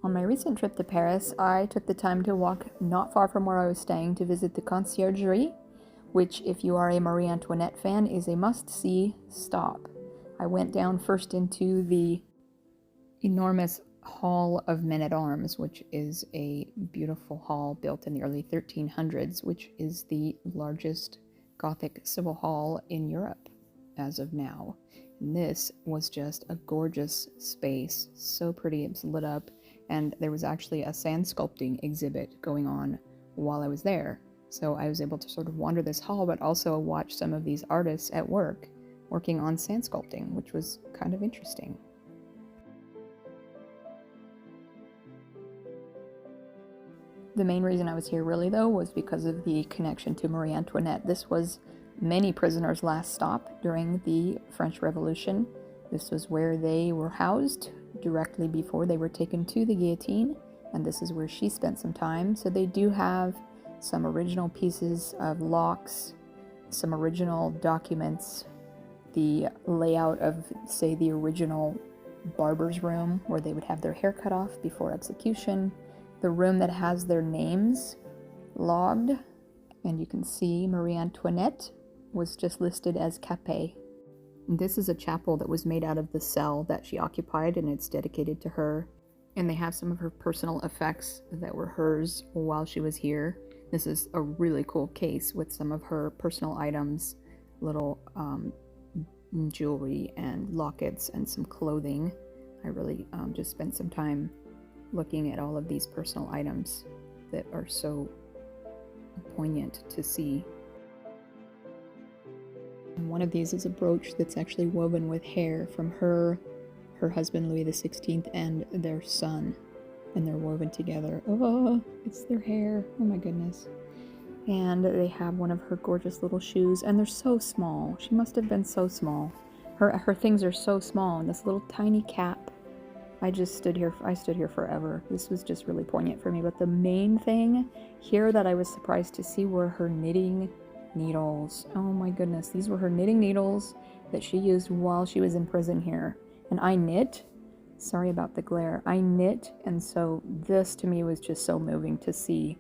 On my recent trip to Paris, I took the time to walk not far from where I was staying to visit the Conciergerie, which, if you are a Marie Antoinette fan, is a must-see stop. I went down first into the enormous Hall of Men-at-Arms, which is a beautiful hall built in the early 1300s, which is the largest Gothic civil hall in Europe as of now. And this was just a gorgeous space, so pretty. It was lit up, and there was actually a sand sculpting exhibit going on while I was there. So I was able to sort of wander this hall, but also watch some of these artists at work, working on sand sculpting, which was kind of interesting. The main reason I was here really though was because of the connection to Marie Antoinette. This was many prisoners' last stop during the French Revolution. This was where they were housed directly before they were taken to the guillotine, and this is where she spent some time. So they do have some original pieces of locks, some original documents, the layout of, say, the original barber's room where they would have their hair cut off before execution, the room that has their names logged, and you can see Marie Antoinette was just listed as Capet. This is a chapel that was made out of the cell that she occupied, and it's dedicated to her. And they have some of her personal effects that were hers while she was here. This is a really cool case with some of her personal items, little jewelry and lockets and some clothing. I really just spent some time looking at all of these personal items that are so poignant to see. And one of these is a brooch that's actually woven with hair from her husband Louis XVI and their son, and they're woven together. Oh, it's their hair. Oh my goodness. And they have one of her gorgeous little shoes, and they're so small. She must have been so small. Her things are so small, and this little tiny cap. I stood here forever. This was just really poignant for me. But the main thing here that I was surprised to see were her knitting needles. Oh my goodness, these were her knitting needles that she used while she was in prison here. And I knit. Sorry about the glare. I knit, and so this to me was just so moving to see.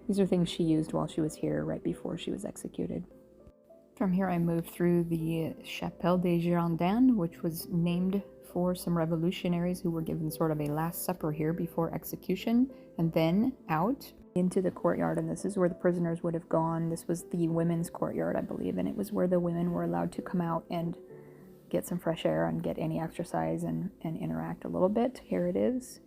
These are things she used while she was here, right before she was executed. From here I moved through the Chapelle des Girondins, which was named for some revolutionaries who were given sort of a last supper here before execution, and then out into the courtyard, and this is where the prisoners would have gone. This was the women's courtyard, I believe, and it was where the women were allowed to come out and get some fresh air and get any exercise and interact a little bit. Here it is.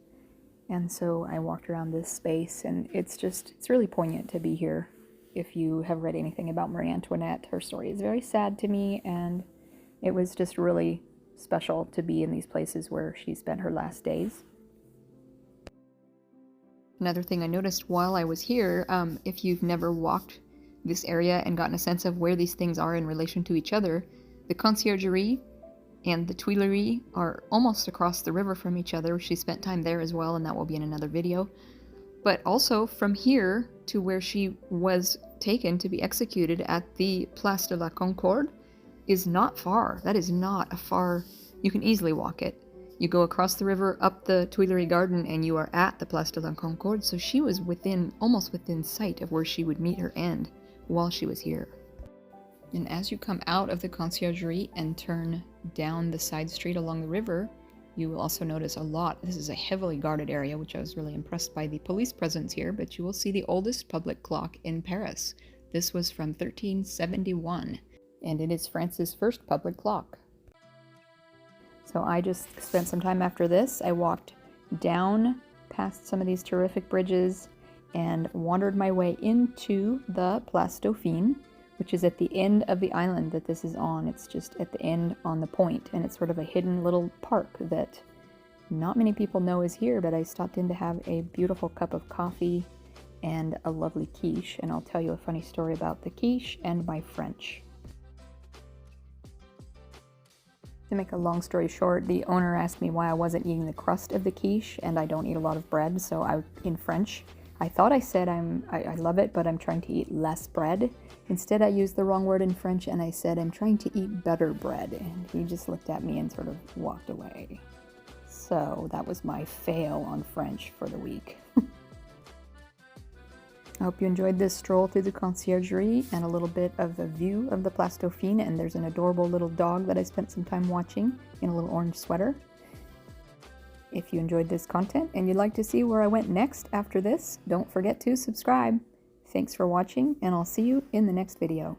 And so I walked around this space, and it's really poignant to be here. If you have read anything about Marie Antoinette, her story is very sad to me, and it was just really special to be in these places where she spent her last days. Another thing I noticed while I was here, if you've never walked this area and gotten a sense of where these things are in relation to each other, the Conciergerie and the Tuileries are almost across the river from each other. She spent time there as well, and that will be in another video. But also from here to where she was taken to be executed at the Place de la Concorde is not far. That is not a far, you can easily walk it. You go across the river, up the Tuileries Garden, and you are at the Place de la Concorde. So she was almost within sight of where she would meet her end while she was here. And as you come out of the Conciergerie and turn down the side street along the river, you will also notice this is a heavily guarded area, which I was really impressed by the police presence here, but you will see the oldest public clock in Paris. This was from 1371, and it is France's first public clock. So I just spent some time after this. I walked down past some of these terrific bridges and wandered my way into the Place Dauphine, which is at the end of the island that this is on. It's just at the end on the point, and it's sort of a hidden little park that not many people know is here, but I stopped in to have a beautiful cup of coffee and a lovely quiche, and I'll tell you a funny story about the quiche and my French. To make a long story short, the owner asked me why I wasn't eating the crust of the quiche, and I don't eat a lot of bread, so in French, I thought I said I love it, but I'm trying to eat less bread. Instead, I used the wrong word in French, and I said I'm trying to eat better bread, and he just looked at me and sort of walked away. So that was my fail on French for the week. I hope you enjoyed this stroll through the conciergerie and a little bit of a view of the Place Dauphine, and there's an adorable little dog that I spent some time watching in a little orange sweater. If you enjoyed this content and you'd like to see where I went next after this, don't forget to subscribe. Thanks for watching, and I'll see you in the next video.